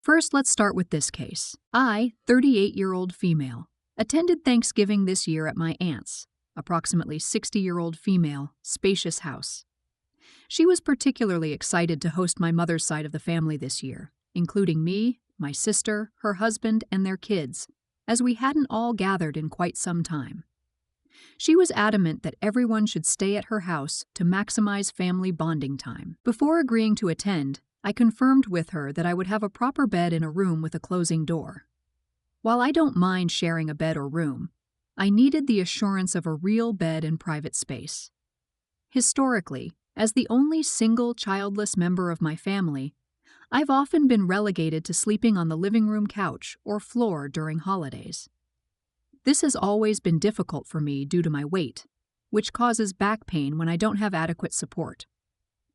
First, let's start with this case. I, 38-year-old female, attended Thanksgiving this year at my aunt's, approximately 60-year-old female, spacious house. She was particularly excited to host my mother's side of the family this year, including me, my sister, her husband, and their kids, as we hadn't all gathered in quite some time. She was adamant that everyone should stay at her house to maximize family bonding time. Before agreeing to attend, I confirmed with her that I would have a proper bed in a room with a closing door. While I don't mind sharing a bed or room, I needed the assurance of a real bed and private space. Historically, as the only single childless member of my family, I've often been relegated to sleeping on the living room couch or floor during holidays. This has always been difficult for me due to my weight, which causes back pain when I don't have adequate support.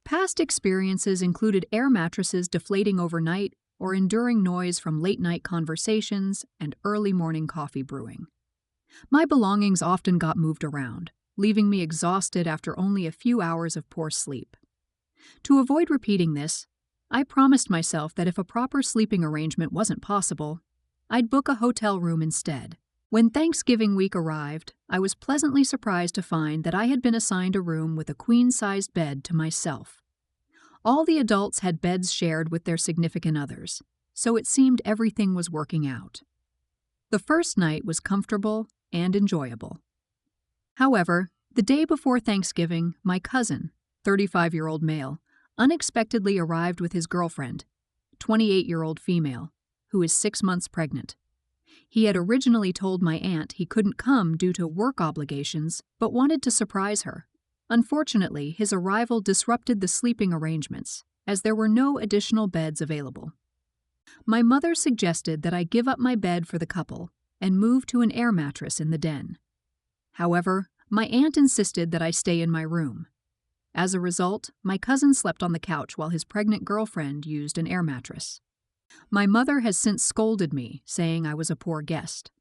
Past experiences included air mattresses deflating overnight or enduring noise from late-night conversations and early morning coffee brewing. My belongings often got moved around, leaving me exhausted after only a few hours of poor sleep. To avoid repeating this, I promised myself that if a proper sleeping arrangement wasn't possible, I'd book a hotel room instead. When Thanksgiving week arrived, I was pleasantly surprised to find that I had been assigned a room with a queen-sized bed to myself. All the adults had beds shared with their significant others, so it seemed everything was working out. The first night was comfortable and enjoyable. However, the day before Thanksgiving, my cousin, 35-year-old male, unexpectedly arrived with his girlfriend, 28-year-old female, who is 6 months pregnant. He had originally told my aunt he couldn't come due to work obligations, but wanted to surprise her. Unfortunately, his arrival disrupted the sleeping arrangements, as there were no additional beds available. My mother suggested that I give up my bed for the couple and move to an air mattress in the den. However, my aunt insisted that I stay in my room. As a result, my cousin slept on the couch while his pregnant girlfriend used an air mattress. My mother has since scolded me, saying I was a poor guest.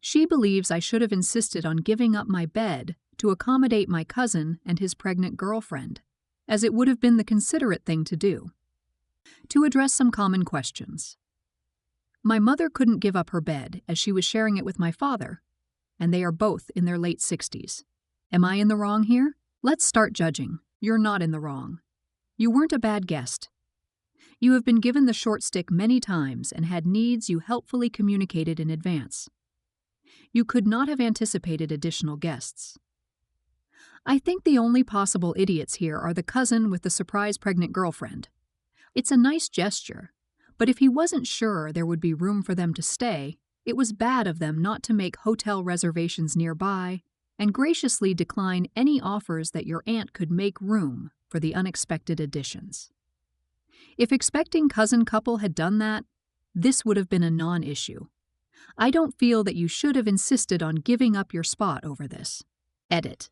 She believes I should have insisted on giving up my bed to accommodate my cousin and his pregnant girlfriend, as it would have been the considerate thing to do. To address some common questions. My mother couldn't give up her bed as she was sharing it with my father, and they are both in their late 60s. Am I in the wrong here? Let's start judging. You're not in the wrong. You weren't a bad guest. You have been given the short stick many times and had needs you helpfully communicated in advance. You could not have anticipated additional guests. I think the only possible idiots here are the cousin with the surprise pregnant girlfriend. It's a nice gesture, but if he wasn't sure there would be room for them to stay, it was bad of them not to make hotel reservations nearby and graciously decline any offers that your aunt could make room for the unexpected additions. If expecting cousin couple had done that, this would have been a non-issue. I don't feel that you should have insisted on giving up your spot over this. Edit.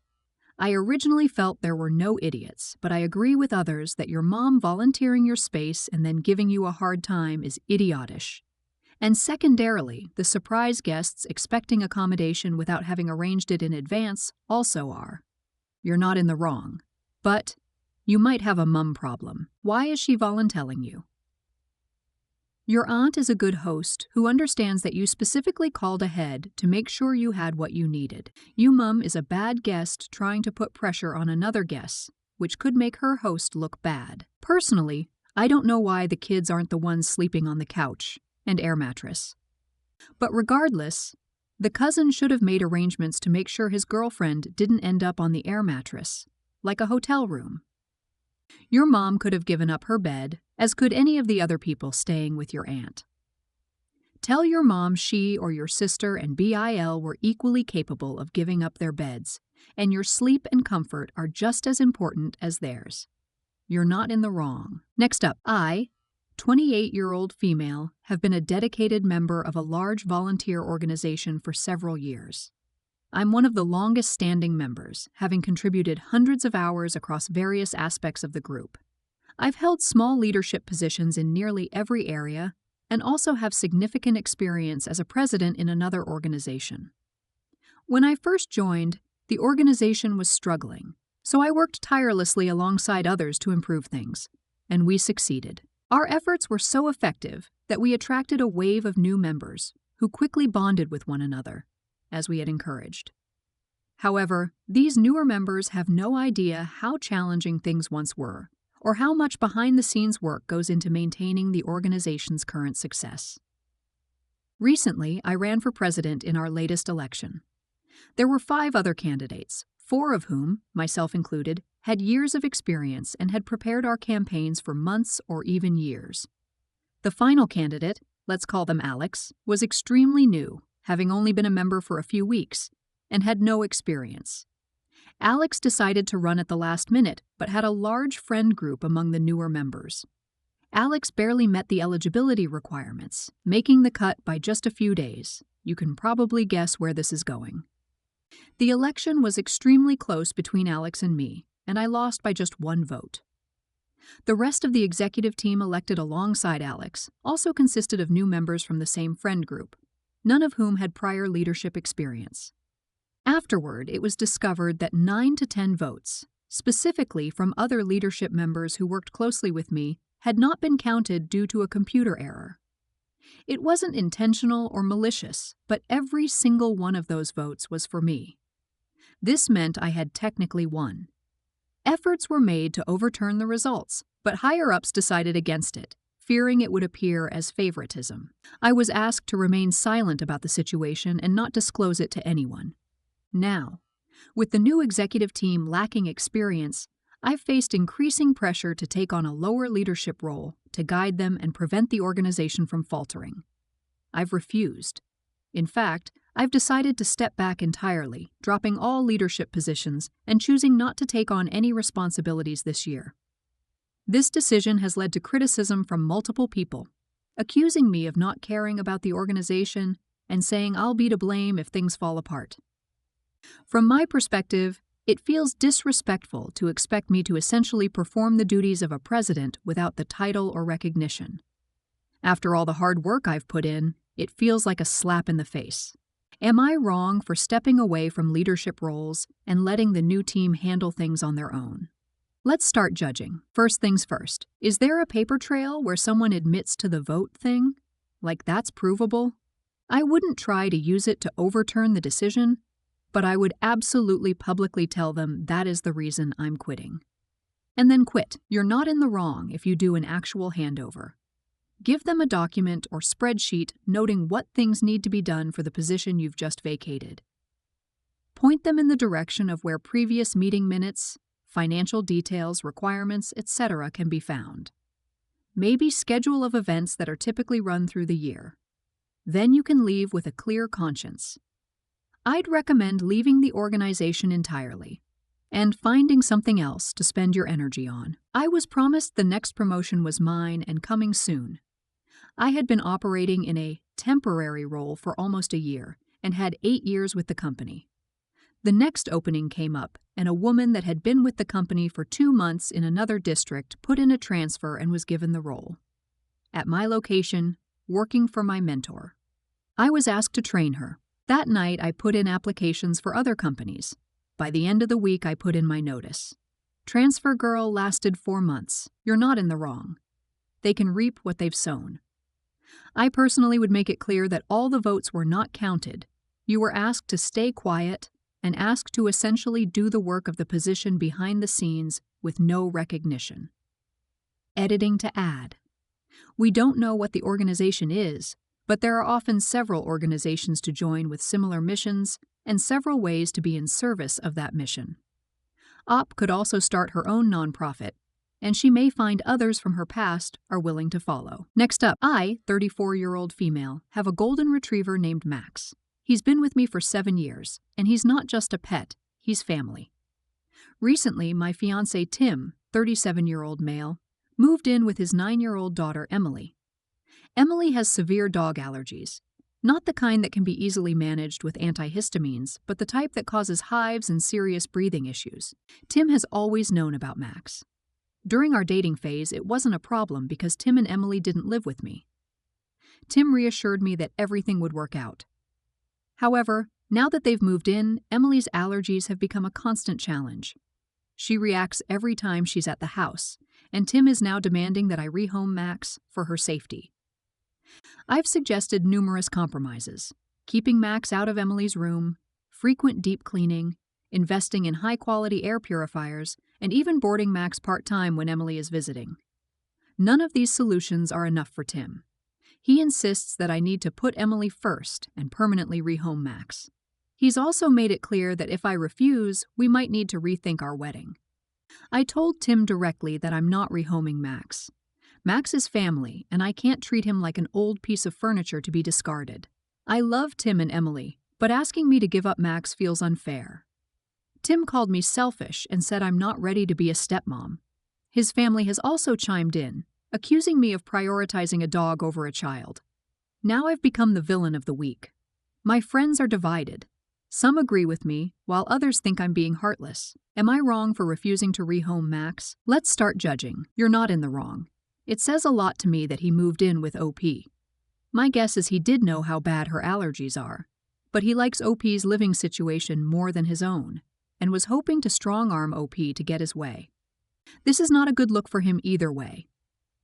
I originally felt there were no idiots, but I agree with others that your mom volunteering your space and then giving you a hard time is idiotish. And secondarily, the surprise guests expecting accommodation without having arranged it in advance also are. You're not in the wrong, but you might have a mum problem. Why is she voluntelling you? Your aunt is a good host who understands that you specifically called ahead to make sure you had what you needed. You mum is a bad guest trying to put pressure on another guest, which could make her host look bad. Personally, I don't know why the kids aren't the ones sleeping on the couch and air mattress. But regardless, the cousin should have made arrangements to make sure his girlfriend didn't end up on the air mattress, like a hotel room. Your mom could have given up her bed, as could any of the other people staying with your aunt. Tell your mom she or your sister and BIL were equally capable of giving up their beds, and your sleep and comfort are just as important as theirs. You're not in the wrong. Next up, I, 28-year-old female, have been a dedicated member of a large volunteer organization for several years. I'm one of the longest-standing members, having contributed hundreds of hours across various aspects of the group. I've held small leadership positions in nearly every area and also have significant experience as a president in another organization. When I first joined, the organization was struggling, so I worked tirelessly alongside others to improve things, and we succeeded. Our efforts were so effective that we attracted a wave of new members who quickly bonded with one another, as we had encouraged. However, these newer members have no idea how challenging things once were, or how much behind-the-scenes work goes into maintaining the organization's current success. Recently, I ran for president in our latest election. There were 5 other candidates, 4 of whom, myself included, had years of experience and had prepared our campaigns for months or even years. The final candidate, let's call them Alex, was extremely new, having only been a member for a few weeks, and had no experience. Alex decided to run at the last minute, but had a large friend group among the newer members. Alex barely met the eligibility requirements, making the cut by just a few days. You can probably guess where this is going. The election was extremely close between Alex and me, and I lost by just 1 vote. The rest of the executive team elected alongside Alex also consisted of new members from the same friend group, none of whom had prior leadership experience. Afterward, it was discovered that 9 to 10 votes, specifically from other leadership members who worked closely with me, had not been counted due to a computer error. It wasn't intentional or malicious, but every single one of those votes was for me. This meant I had technically won. Efforts were made to overturn the results, but higher-ups decided against it, fearing it would appear as favoritism. I was asked to remain silent about the situation and not disclose it to anyone. Now, with the new executive team lacking experience, I've faced increasing pressure to take on a lower leadership role to guide them and prevent the organization from faltering. I've refused. In fact, I've decided to step back entirely, dropping all leadership positions and choosing not to take on any responsibilities this year. This decision has led to criticism from multiple people, accusing me of not caring about the organization and saying I'll be to blame if things fall apart. From my perspective, it feels disrespectful to expect me to essentially perform the duties of a president without the title or recognition. After all the hard work I've put in, it feels like a slap in the face. Am I wrong for stepping away from leadership roles and letting the new team handle things on their own? Let's start judging. First things first, is there a paper trail where someone admits to the vote thing? Like that's provable? I wouldn't try to use it to overturn the decision, but I would absolutely publicly tell them that is the reason I'm quitting. And then quit. You're not in the wrong if you do an actual handover. Give them a document or spreadsheet noting what things need to be done for the position you've just vacated. Point them in the direction of where previous meeting minutes, financial details, requirements, etc. can be found. Maybe schedule of events that are typically run through the year. Then you can leave with a clear conscience. I'd recommend leaving the organization entirely and finding something else to spend your energy on. I was promised the next promotion was mine and coming soon. I had been operating in a temporary role for almost a year and had 8 years with the company. The next opening came up, and a woman that had been with the company for 2 months in another district put in a transfer and was given the role. At my location, working for my mentor. I was asked to train her. That night, I put in applications for other companies. By the end of the week, I put in my notice. Transfer girl lasted 4 months. You're not in the wrong. They can reap what they've sown. I personally would make it clear that all the votes were not counted. You were asked to stay quiet and asked to essentially do the work of the position behind the scenes with no recognition. Editing to add. We don't know what the organization is, but there are often several organizations to join with similar missions and several ways to be in service of that mission. Op could also start her own nonprofit, and she may find others from her past are willing to follow. Next up, I, 34-year-old female, have a golden retriever named Max. He's been with me for 7 years, and he's not just a pet, he's family. Recently, my fiancé Tim, 37-year-old male, moved in with his 9-year-old daughter Emily. Emily has severe dog allergies, not the kind that can be easily managed with antihistamines, but the type that causes hives and serious breathing issues. Tim has always known about Max. During our dating phase, it wasn't a problem because Tim and Emily didn't live with me. Tim reassured me that everything would work out. However, now that they've moved in, Emily's allergies have become a constant challenge. She reacts every time she's at the house, and Tim is now demanding that I rehome Max for her safety. I've suggested numerous compromises: keeping Max out of Emily's room, frequent deep cleaning, investing in high-quality air purifiers, and even boarding Max part-time when Emily is visiting. None of these solutions are enough for Tim. He insists that I need to put Emily first and permanently rehome Max. He's also made it clear that if I refuse, we might need to rethink our wedding. I told Tim directly that I'm not rehoming Max. Max is family, and I can't treat him like an old piece of furniture to be discarded. I love Tim and Emily, but asking me to give up Max feels unfair. Tim called me selfish and said I'm not ready to be a stepmom. His family has also chimed in, accusing me of prioritizing a dog over a child. Now I've become the villain of the week. My friends are divided. Some agree with me, while others think I'm being heartless. Am I wrong for refusing to rehome Max? Let's start judging. You're not in the wrong. It says a lot to me that he moved in with OP. My guess is he did know how bad her allergies are, but he likes OP's living situation more than his own, and was hoping to strong-arm OP to get his way. This is not a good look for him either way.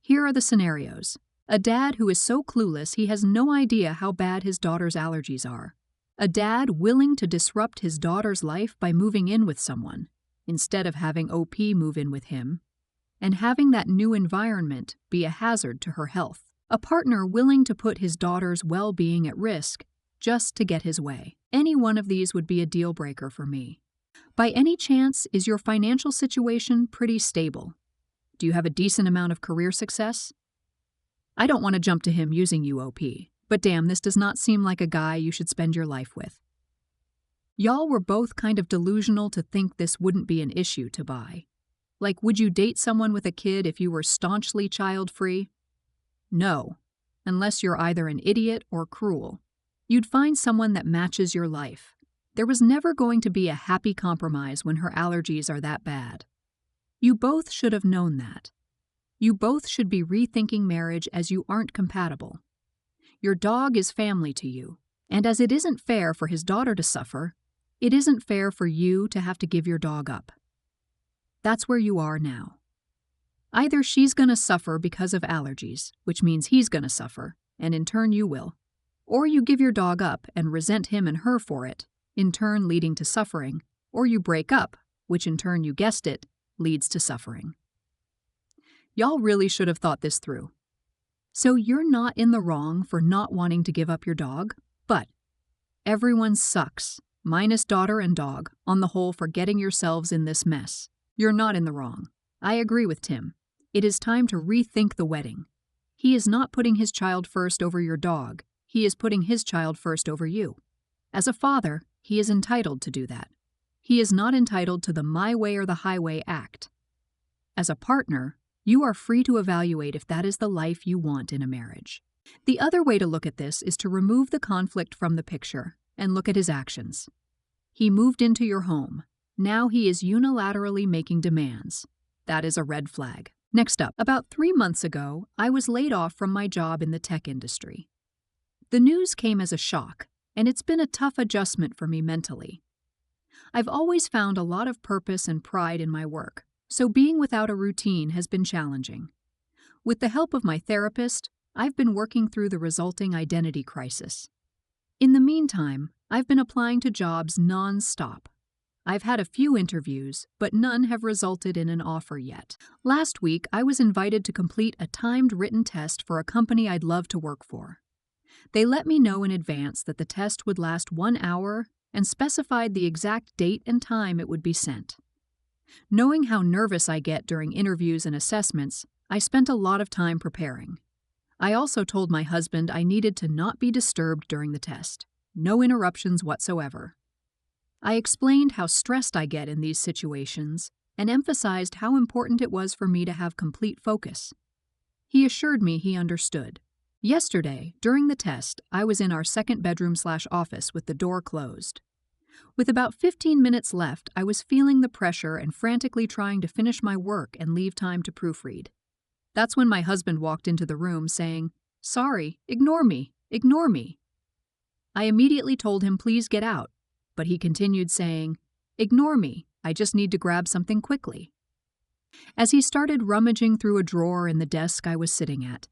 Here are the scenarios. A dad who is so clueless he has no idea how bad his daughter's allergies are. A dad willing to disrupt his daughter's life by moving in with someone, instead of having OP move in with him, and having that new environment be a hazard to her health. A partner willing to put his daughter's well-being at risk just to get his way. Any one of these would be a deal breaker for me. By any chance, is your financial situation pretty stable? Do you have a decent amount of career success? I don't want to jump to him using you, OP, but damn, this does not seem like a guy you should spend your life with. Y'all were both kind of delusional to think this wouldn't be an issue to buy. Like, would you date someone with a kid if you were staunchly child-free? No, unless you're either an idiot or cruel. You'd find someone that matches your life. There was never going to be a happy compromise when her allergies are that bad. You both should have known that. You both should be rethinking marriage as you aren't compatible. Your dog is family to you, and as it isn't fair for his daughter to suffer, it isn't fair for you to have to give your dog up. That's where you are now. Either she's gonna suffer because of allergies, which means he's gonna suffer, and in turn you will, or you give your dog up and resent him and her for it, in turn leading to suffering, or you break up, which in turn, you guessed it, leads to suffering. Y'all really should have thought this through. So you're not in the wrong for not wanting to give up your dog, but everyone sucks, minus daughter and dog, on the whole for getting yourselves in this mess. You're not in the wrong. I agree with Tim. It is time to rethink the wedding. He is not putting his child first over your dog. He is putting his child first over you. As a father, he is entitled to do that. He is not entitled to the my way or the highway act. As a partner, you are free to evaluate if that is the life you want in a marriage. The other way to look at this is to remove the conflict from the picture and look at his actions. He moved into your home. Now he is unilaterally making demands. That is a red flag. Next up, about 3 months ago, I was laid off from my job in the tech industry. The news came as a shock, and it's been a tough adjustment for me mentally. I've always found a lot of purpose and pride in my work, so being without a routine has been challenging. With the help of my therapist, I've been working through the resulting identity crisis. In the meantime, I've been applying to jobs non-stop. I've had a few interviews, but none have resulted in an offer yet. Last week, I was invited to complete a timed written test for a company I'd love to work for. They let me know in advance that the test would last 1 hour and specified the exact date and time it would be sent. Knowing how nervous I get during interviews and assessments, I spent a lot of time preparing. I also told my husband I needed to not be disturbed during the test. No interruptions whatsoever. I explained how stressed I get in these situations and emphasized how important it was for me to have complete focus. He assured me he understood. Yesterday, during the test, I was in our second bedroom/office with the door closed. With about 15 minutes left, I was feeling the pressure and frantically trying to finish my work and leave time to proofread. That's when my husband walked into the room saying, "Sorry, ignore me, ignore me." I immediately told him please get out, but he continued saying, "Ignore me, I just need to grab something quickly." As he started rummaging through a drawer in the desk I was sitting at,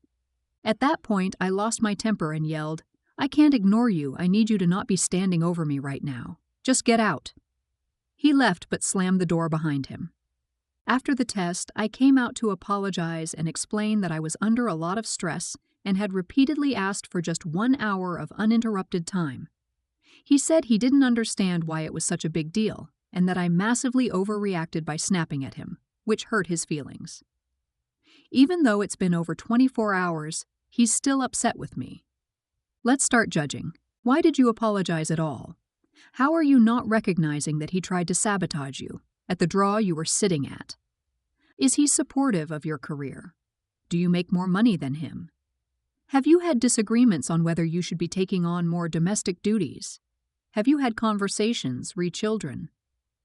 At that point, I lost my temper and yelled, "I can't ignore you. I need you to not be standing over me right now. Just get out." He left but slammed the door behind him. After the test, I came out to apologize and explain that I was under a lot of stress and had repeatedly asked for just 1 hour of uninterrupted time. He said he didn't understand why it was such a big deal, and that I massively overreacted by snapping at him, which hurt his feelings. Even though it's been over 24 hours, he's still upset with me. Let's start judging. Why did you apologize at all? How are you not recognizing that he tried to sabotage you at the draw you were sitting at? Is he supportive of your career? Do you make more money than him? Have you had disagreements on whether you should be taking on more domestic duties? Have you had conversations re children?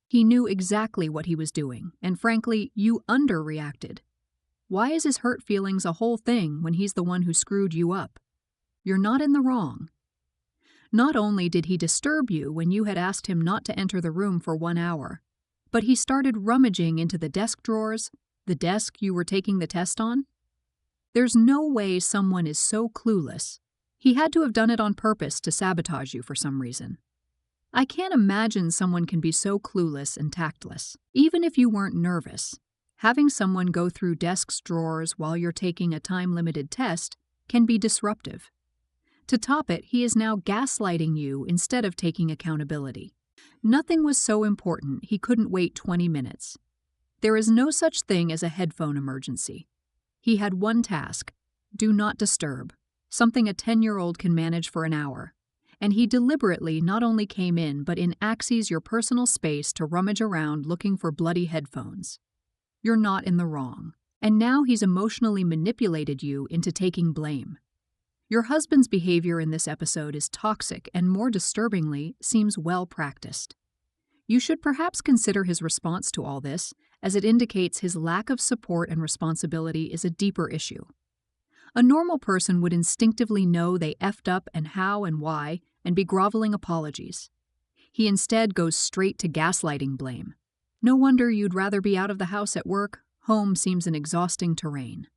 He knew exactly what he was doing, and frankly, you underreacted. Why is his hurt feelings a whole thing when he's the one who screwed you up? You're not in the wrong. Not only did he disturb you when you had asked him not to enter the room for 1 hour, but he started rummaging into the desk drawers, the desk you were taking the test on. There's no way someone is so clueless. He had to have done it on purpose to sabotage you for some reason. I can't imagine someone can be so clueless and tactless. Even if you weren't nervous, having someone go through desks' drawers while you're taking a time-limited test can be disruptive. To top it, he is now gaslighting you instead of taking accountability. Nothing was so important he couldn't wait 20 minutes. There is no such thing as a headphone emergency. He had one task: do not disturb, something a 10-year-old can manage for an hour. And he deliberately not only came in but inaxes your personal space to rummage around looking for bloody headphones. You're not in the wrong. And now he's emotionally manipulated you into taking blame. Your husband's behavior in this episode is toxic and, more disturbingly, seems well practiced. You should perhaps consider his response to all this, as it indicates his lack of support and responsibility is a deeper issue. A normal person would instinctively know they effed up and how and why, and be groveling apologies. He instead goes straight to gaslighting blame. No wonder you'd rather be out of the house at work. Home seems an exhausting terrain.